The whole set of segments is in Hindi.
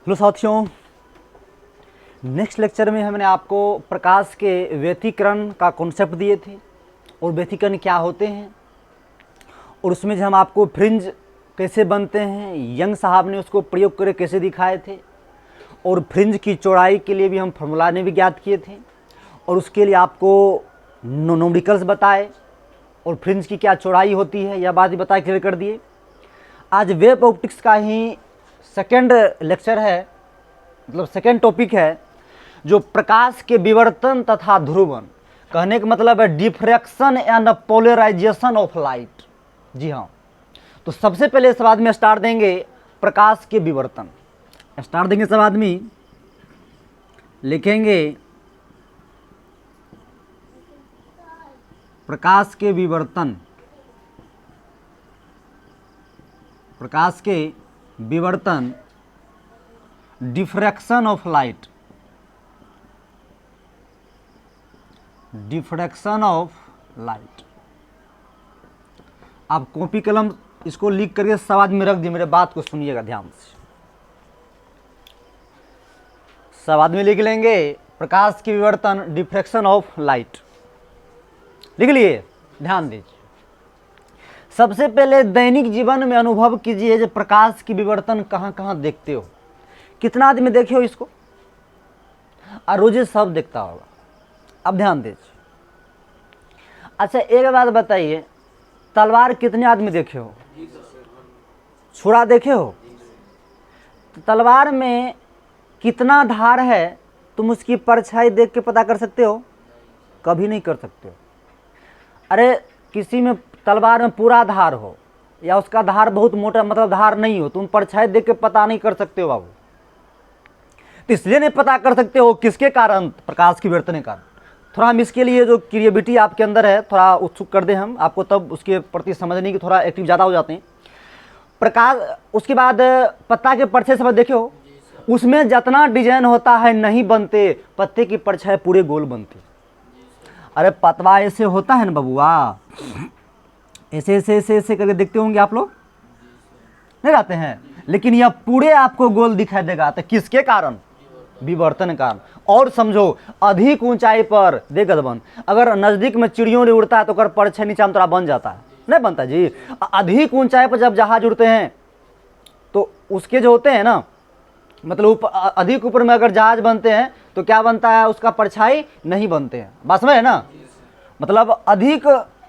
हेलो साथियों, नेक्स्ट लेक्चर में हमने आपको प्रकाश के व्यतिकरण का कॉन्सेप्ट दिए थे और व्यतिकरण क्या होते हैं और उसमें जो हम आपको फ्रिंज कैसे बनते हैं, यंग साहब ने उसको प्रयोग करके कैसे दिखाए थे और फ्रिंज की चौड़ाई के लिए भी हम फॉर्मूला ने भी ज्ञात किए थे और उसके लिए आपको न्यूमेरिकल्स बताए और फ्रिंज की क्या चौड़ाई होती है यह बात भी बता क्लियर कर दिए। आज वेव ऑप्टिक्स का ही सेकेंड लेक्चर है, मतलब सेकेंड टॉपिक है जो प्रकाश के विवर्तन तथा ध्रुवन। कहने का मतलब है diffraction and polarisation of light. जी हाँ, तो सबसे पहले सब आदमी स्टार्ट देंगे प्रकाश के विवर्तन। स्टार्ट देंगे सब आदमी, लिखेंगे प्रकाश के विवर्तन। प्रकाश के विवर्तन, diffraction of light, diffraction of light. आप कॉपी कलम इसको लिख करके सब आदमी रख दिए, मेरे बात को सुनिएगा ध्यान से। सब आदमी लिख लेंगे प्रकाश के विवर्तन, डिफ्रैक्शन ऑफ लाइट। लिख लिए, ध्यान दीजिए। सबसे पहले दैनिक जीवन में अनुभव कीजिए जो प्रकाश की विवर्तन कहाँ कहाँ देखते हो। कितना आदमी देखे हो इसको? और रोज सब देखता होगा। अब ध्यान दीजिए। अच्छा, एक बात बताइए, तलवार कितने आदमी देखे हो? छुरा देखे हो? तो तलवार में कितना धार है तुम उसकी परछाई देख के पता कर सकते हो? कभी नहीं कर सकते हो। अरे किसी में तलवार में पूरा धार हो या उसका धार बहुत मोटा, मतलब धार नहीं हो, तुम परछाई देख के पता नहीं कर सकते हो बाबू। तो इसलिए नहीं पता कर सकते हो, किसके कारण? प्रकाश की विवर्तन के कारण। थोड़ा हम इसके लिए जो क्रिएटिविटी आपके अंदर है थोड़ा उत्सुक कर दें हम आपको, तब उसके प्रति समझने की थोड़ा एक्टिव ज़्यादा हो जाते हैं। प्रकाश, उसके बाद पत्ता के परछाई सब देखे हो, उसमें जितना डिजाइन होता है नहीं बनते, पत्ते की परछाई पूरे गोल बनते। अरे पतवा ऐसे होता है ना बबुआ, ऐसे ऐसे ऐसे ऐसे करके देखते होंगे आप लोग, नहीं रहते हैं, लेकिन यह पूरे आपको गोल दिखाई देगा। तो किसके कारण? विवर्तन कारण। और समझो, अधिक ऊंचाई पर देख बन, अगर नजदीक में चिड़ियों ने उड़ता है तो अगर परछाई नीचे में थोड़ा बन जाता है, नहीं बनता जी। अधिक ऊंचाई पर जब जहाज उड़ते हैं तो उसके जो होते हैं ना, मतलब अधिक ऊपर में अगर जहाज बनते हैं तो क्या बनता है? उसका परछाई नहीं बनते हैं। बस में है ना, मतलब अधिक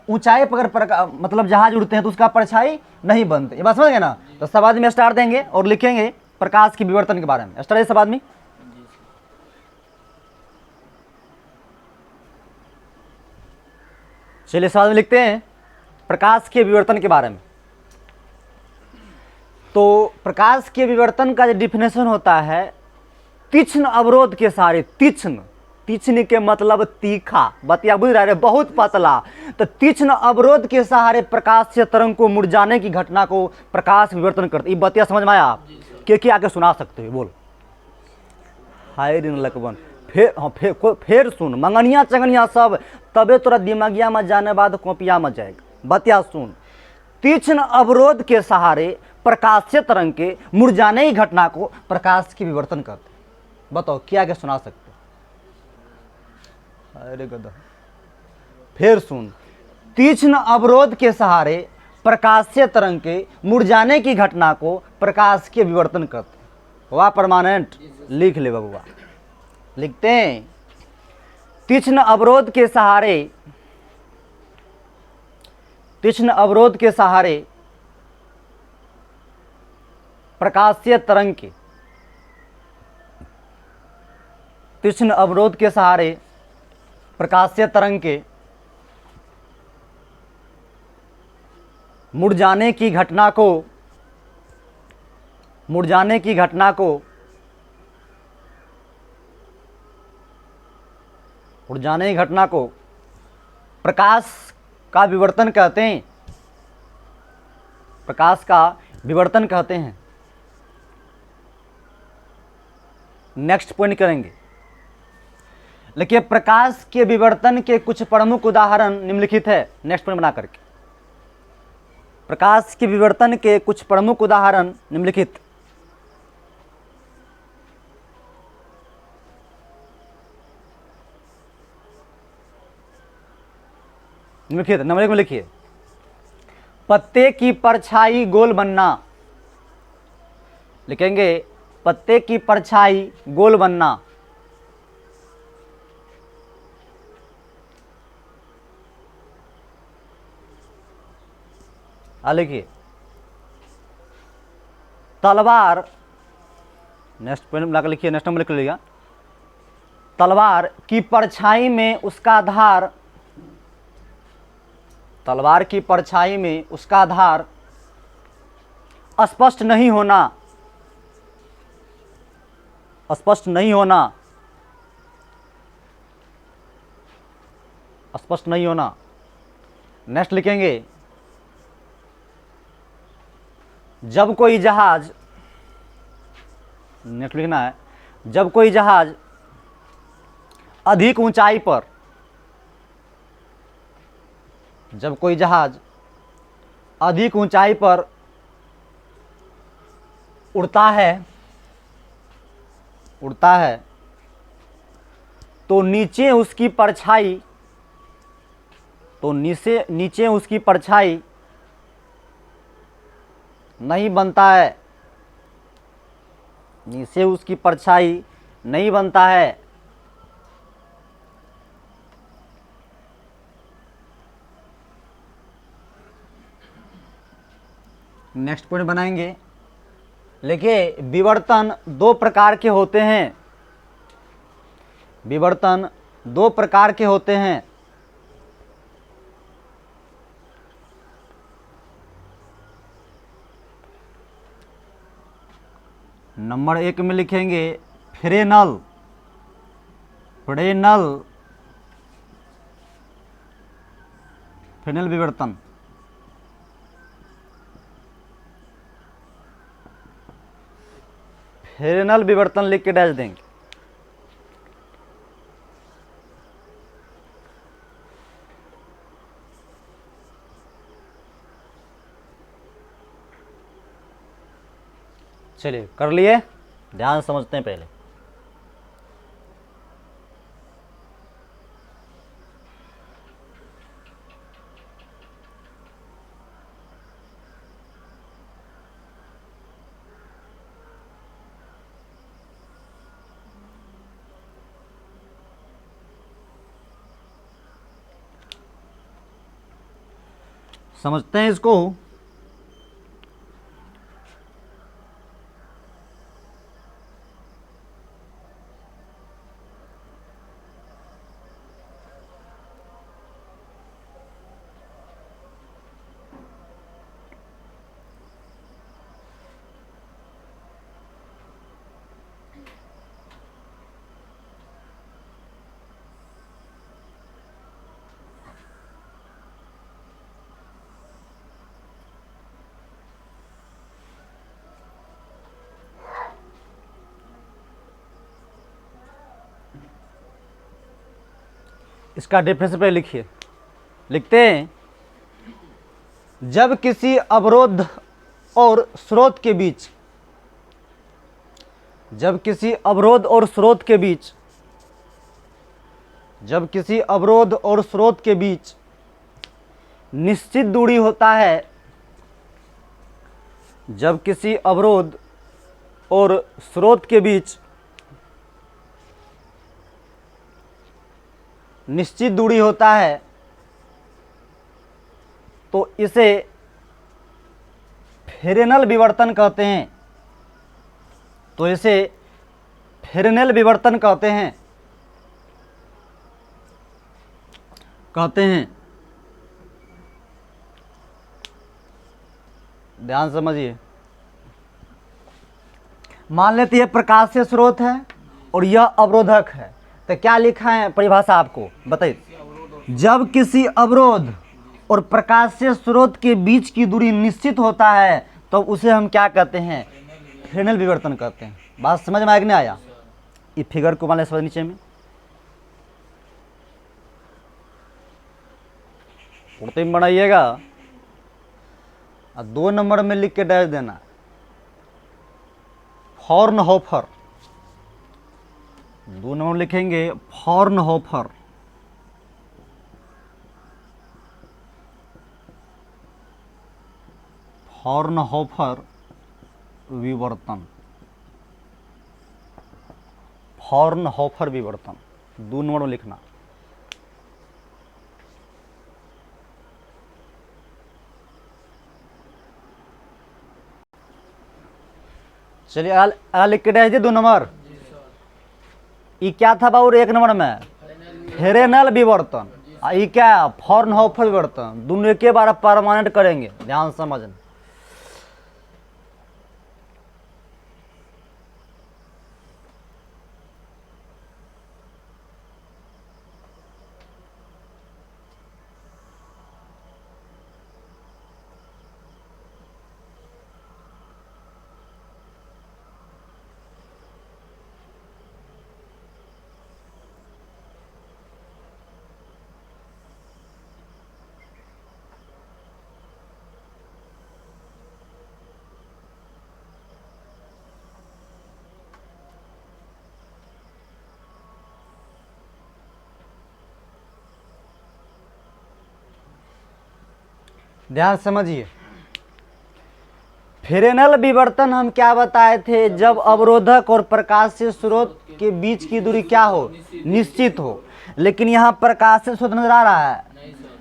ऊंचाई पर अगर मतलब जहाज उड़ते हैं तो उसका परछाई नहीं बनते। ये बात समझ गए ना? तो सब आदमी स्टार देंगे और लिखेंगे प्रकाश के विवर्तन के बारे में। स्टार सब आदमी, चलिए सब आदमी लिखते हैं प्रकाश के विवर्तन के बारे में। तो प्रकाश के विवर्तन का जो डिफिनेशन होता है, तीक्ष्ण अवरोध के सहारे, तीक्ष्ण, तीक्ष्ण के मतलब तीखा, बतिया बुझ रहा है, बहुत पतला। तो तीक्ष्ण अवरोध के सहारे प्रकाश से तरंग को मुरझाने की घटना को प्रकाश विवर्तन करते। ये बतिया समझ में आया? आप के आके सुना सकते हो? बोल हाय ऋण लकबन। फिर सुन, मंगनिया चंगनिया सब, तबे तोरा दिमागिया में जाने बाद कॉपिया में जाएगा। बतिया सुन, तीक्ष्ण अवरोध के सहारे प्रकाश से तरंग के मुरझाने की घटना को प्रकाश की विवर्तन करते। बताओ क्या क्या सुना सकते? अरे गधा, फिर सुन, तीक्ष्ण अवरोध के सहारे प्रकाश से तरंग के मुरझाने की घटना को प्रकाश के विवर्तन करते। वाह परमानेंट, लिख ले बबुआ। लिखते हैं तीक्ष्ण अवरोध के सहारे, तीक्ष्ण अवरोध के सहारे प्रकाशीय तरंग के, तीक्ष्ण अवरोध के सहारे प्रकाशीय तरंग के मुरझाने की घटना को, मुरझाने की घटना को, मुरझाने की घटना को प्रकाश का विवर्तन कहते हैं। प्रकाश का विवर्तन कहते हैं। नेक्स्ट पॉइंट करेंगे। देखिए, प्रकाश के विवर्तन के कुछ प्रमुख उदाहरण निम्नलिखित है। नेक्स्ट पॉइंट बना करके, प्रकाश के विवर्तन के कुछ प्रमुख उदाहरण निम्नलिखित। लिखिए, नंबर 1 में लिखिए, पत्ते की परछाई गोल बनना। लिखेंगे पत्ते की परछाई गोल बनना। लिखिए तलवार, नेक्स्ट पॉइंट मिलाकर लिखिए, नेक्स्ट नंबर लिख लीजिएगा, तलवार की परछाई में उसका धार, तलवार की परछाई में उसका धार स्पष्ट नहीं होना, स्पष्ट नहीं होना, स्पष्ट नहीं होना। नेक्स्ट लिखेंगे जब कोई जहाज, नेक्स्ट लिखना है, जब कोई जहाज अधिक ऊंचाई पर, जब कोई जहाज अधिक ऊंचाई पर उड़ता है, उड़ता है, तो नीचे उसकी परछाई, तो नीचे उसकी परछाई नहीं बनता है, नीचे उसकी परछाई नहीं बनता है। नेक्स्ट पॉइंट बनाएंगे, लिखिए विवर्तन दो प्रकार के होते हैं, विवर्तन दो प्रकार के होते हैं। नंबर 1 में लिखेंगे फ्रेनल, फ्रेनल, फ्रेनल विवर्तन। फ्रेनल विवर्तन लिख के डैश देंगे। चलिए कर लिए, ध्यान समझते हैं पहले। समझते हैं इसको। इसका डेफिनेशन पे लिखिए, लिखते हैं जब किसी अवरोध और स्रोत के बीच, जब किसी अवरोध और स्रोत के बीच, जब किसी अवरोध और स्रोत के बीच निश्चित दूरी होता है, जब किसी अवरोध और स्रोत के बीच निश्चित दूरी होता है, तो इसे फ्रेनल विवर्तन कहते हैं, तो इसे फ्रेनल विवर्तन कहते हैं, कहते हैं। ध्यान समझिए, मान लेते हैं प्रकाश से स्रोत है और यह अवरोधक है, तो क्या लिखा है परिभाषा आपको बताइए। जब किसी अवरोध और प्रकाश से स्रोत के बीच की दूरी निश्चित होता है तो उसे हम क्या कहते हैं, फ्रेनल विवर्तन कहते हैं। बात समझ में आया कि नहीं आया? ये फिगर को मान समझ नीचे में उड़ते में बनाइएगा और 2 नंबर में लिख के डैश देना फ्रॉनहोफर। 2 नंबर लिखेंगे फ्रॉनहोफर। फ्रॉनहोफर विवर्तन, फ्रॉनहोफर विवर्तन 2 नंबर में लिखना। चलिए लिख के दे 2 नंबर। ये क्या था बाबू 1 नंबर में? फ्रेनेल विवर्तन। ये क्या? फ्रॉनहोफर विवर्तन। दोनों एक बार परमानेंट करेंगे, ध्यान समझना। ध्यान समझिए, फ्रेनेल विवर्तन हम क्या बताए थे? जब अवरोधक और प्रकाशीय स्रोत के बीच की दूरी क्या हो? निश्चित हो। लेकिन यहाँ प्रकाशीय स्रोत नजर आ रहा है,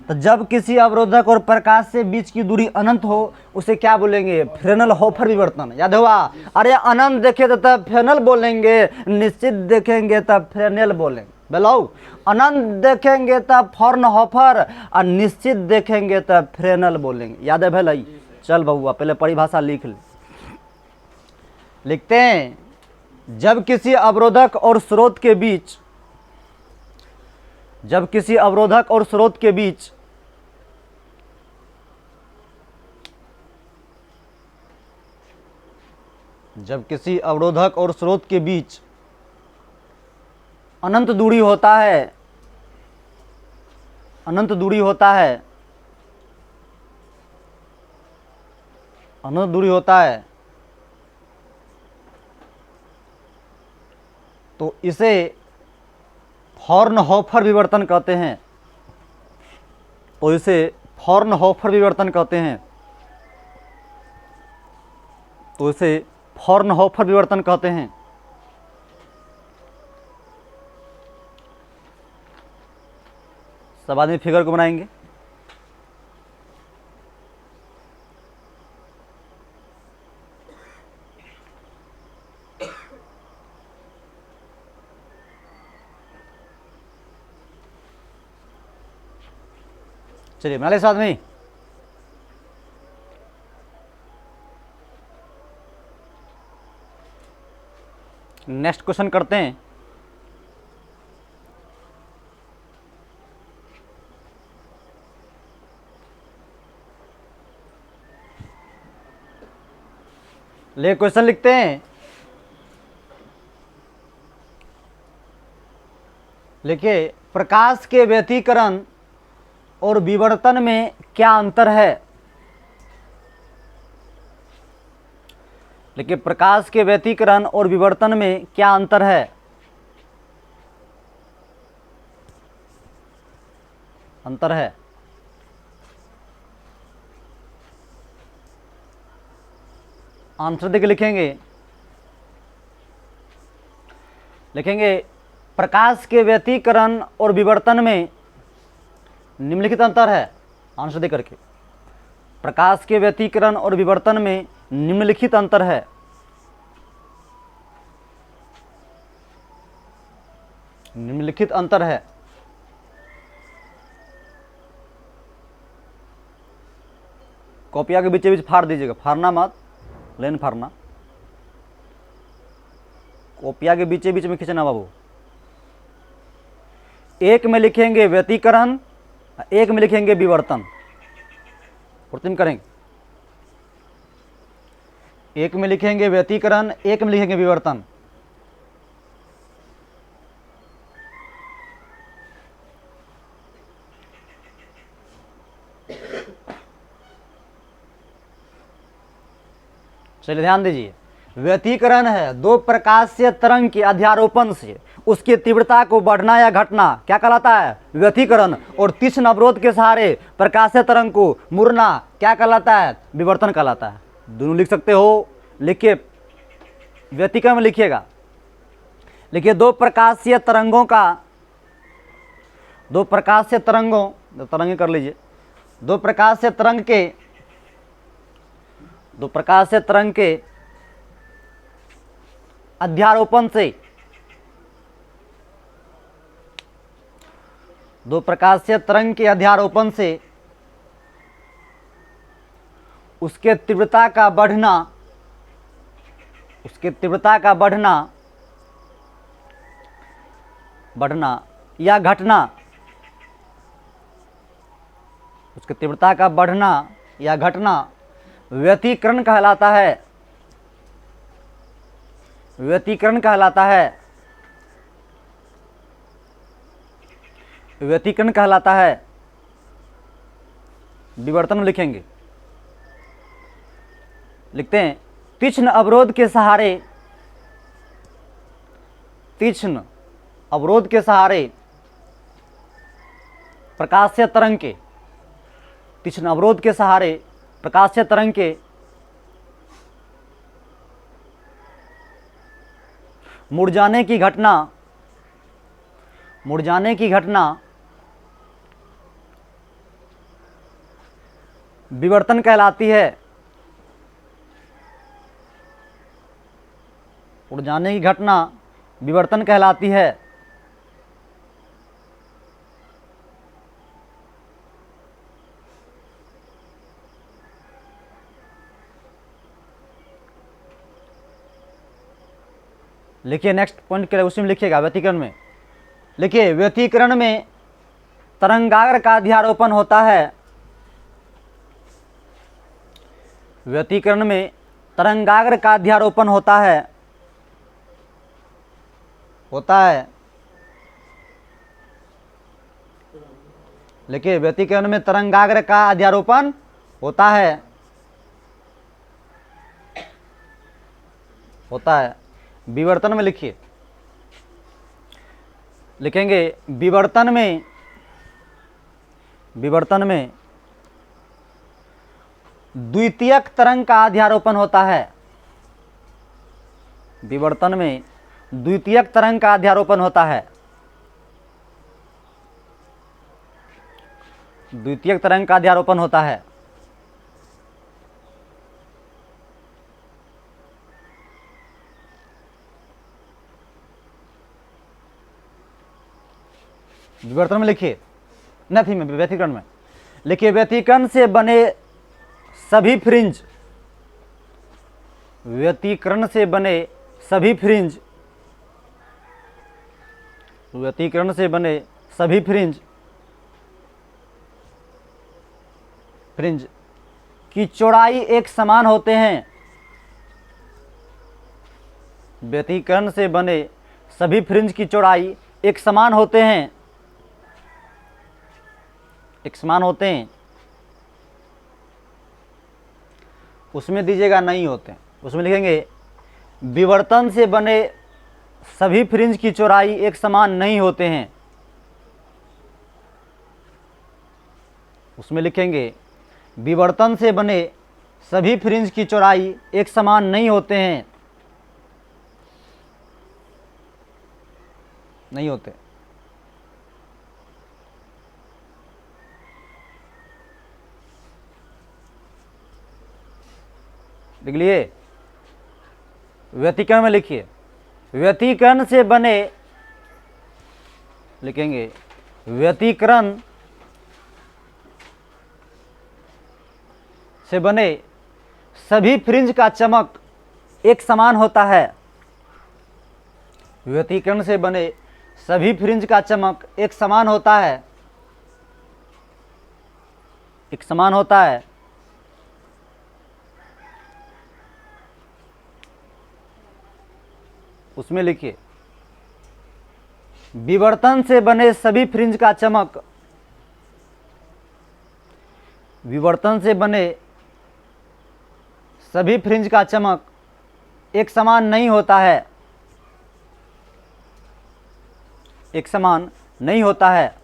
तो जब किसी अवरोधक और प्रकाश से बीच की दूरी अनंत हो उसे क्या बोलेंगे? फ्रेनेलहोफर विवर्तन। याद हुआ? अरे अनंत देखे तो तब फ्रेनेल बोलेंगे, निश्चित देखेंगे तब फ्रेनेल बोलेंगे। बोलो, अनंत देखेंगे तब फ्रॉनहोफर और निश्चित देखेंगे तब फ्रेनेल बोलेंगे। याद है भाई? चल बउआ पहले परिभाषा लिख ले। लिखते हैं, जब किसी अवरोधक और स्रोत के बीच, जब किसी अवरोधक और स्रोत के बीच जब किसी अवरोधक और स्रोत के बीच अनंत दूरी होता है, अनंत दूरी होता है, अनंत दूरी होता है, तो इसे फ्रॉनहोफर विवर्तन कहते हैं। तो इसे फ्रॉनहोफर विवर्तन कहते हैं। तो इसे फ्रॉनहोफर विवर्तन कहते हैं। सब आदमी फिगर को बनाएंगे। चलिए बना ले साथ में। नेक्स्ट क्वेश्चन करते हैं। ले क्वेश्चन लिखते हैं। लिखिए, प्रकाश के व्यतिकरण और विवर्तन में क्या अंतर है? लेकिन प्रकाश के व्यतिकरण और विवर्तन में क्या अंतर है? अंतर है। आंसर देके लिखेंगे। लिखेंगे, प्रकाश के व्यतिकरण और विवर्तन में निम्नलिखित अंतर है। आंसर दे करके, प्रकाश के व्यतिकरण और विवर्तन में निम्नलिखित अंतर है। निम्नलिखित अंतर है। कॉपिया के बीच फाड़ दीजिएगा, फाड़ना मत, लेन फाड़ना। कॉपिया के बीच में खींचना बाबू। एक में लिखेंगे व्यतिकरण, एक में लिखेंगे विवर्तन। प्रतिम करेंगे। एक में लिखेंगे व्यतिकरण, एक में लिखेंगे विवर्तन। चलिए ध्यान दीजिए। व्यतिकरण है दो प्रकाशीय तरंग के अध्यारोपण से उसकी तीव्रता को बढ़ना या घटना क्या कहलाता है? व्यतिकरण। और तीक्ष्ण अवरोध के सहारे प्रकाशीय तरंग को मुड़ना क्या कहलाता है? विवर्तन कहलाता है। दोनों लिख सकते हो, लिखिए, व्यतिकरण में लिखिएगा। लिखिए दो प्रकाशीय तरंगों तरंगे कर लीजिए, दो प्रकाशीय तरंग के अध्यारोपण से, दो प्रकाशीय तरंग के अध्यारोपण से उसके तीव्रता का बढ़ना या घटना, उसके तीव्रता का बढ़ना या घटना व्यतिकरण कहलाता है। व्यतिकरण कहलाता है। विवर्तन में लिखेंगे, लिखते हैं तीक्ष्ण अवरोध के सहारे प्रकाशीय तरंग के मुड़ जाने की घटना विवर्तन कहलाती है। उड़ जाने की घटना विवर्तन कहलाती है। लिखिए नेक्स्ट पॉइंट के उसी में लिखिएगा, व्यतिकरण में लिखिए, व्यतिकरण में तरंगाग्र का अध्यारोपण होता है। व्यतिकरण में तरंगाग्र का अध्यारोपण होता है। लिखिए व्यतिकरण में तरंगाग्र का अध्यारोपण होता है। विवर्तन में लिखिए, लिखेंगे विवर्तन में द्वितीयक तरंग का अध्यारोपण होता है। विवर्तन में द्वितीयक तरंग का अध्यारोपण होता है। द्वितीयक तरंग का अध्यारोपण होता है। विवर्तन में लिखिए, नहीं में व्यतिकरण में लिखिए, व्यतिकरण से बने सभी फ्रिंज, व्यतिकरण से बने सभी फ्रिंज की चौड़ाई एक समान होते हैं। व्यतिकरण से बने सभी फ्रिंज की चौड़ाई एक समान होते हैं। उसमें दीजिएगा नहीं होते, उसमें लिखेंगे विवर्तन से बने सभी फ्रिंज की चौड़ाई एक समान नहीं होते हैं। उसमें लिखेंगे विवर्तन से बने सभी फ्रिंज की चौड़ाई एक समान नहीं होते हैं। नहीं होते। लिख लिए। व्यतिकरण में लिखिए, व्यतिकरण से बने, लिखेंगे व्यतिकरण से बने सभी फ्रिंज का चमक एक समान होता है। व्यतिकरण से बने सभी फ्रिंज का चमक एक समान होता है। उसमें लिखिए विवर्तन से बने सभी फ्रिंज का चमक, विवर्तन से बने सभी फ्रिंज का चमक एक समान नहीं होता है, एक समान नहीं होता है।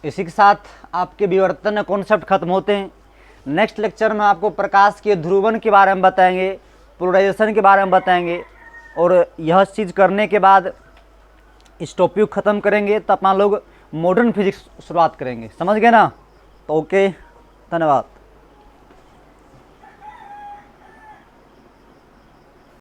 इसी के साथ आपके विवर्तन कॉन्सेप्ट खत्म होते हैं। नेक्स्ट लेक्चर में आपको प्रकाश के ध्रुवन के बारे में बताएंगे, पोलराइजेशन के बारे में बताएंगे, और यह चीज़ करने के बाद इस टॉपिक ख़त्म करेंगे तो अपना लोग मॉडर्न फिजिक्स शुरुआत करेंगे। समझ गए ना? तो ओके, धन्यवाद।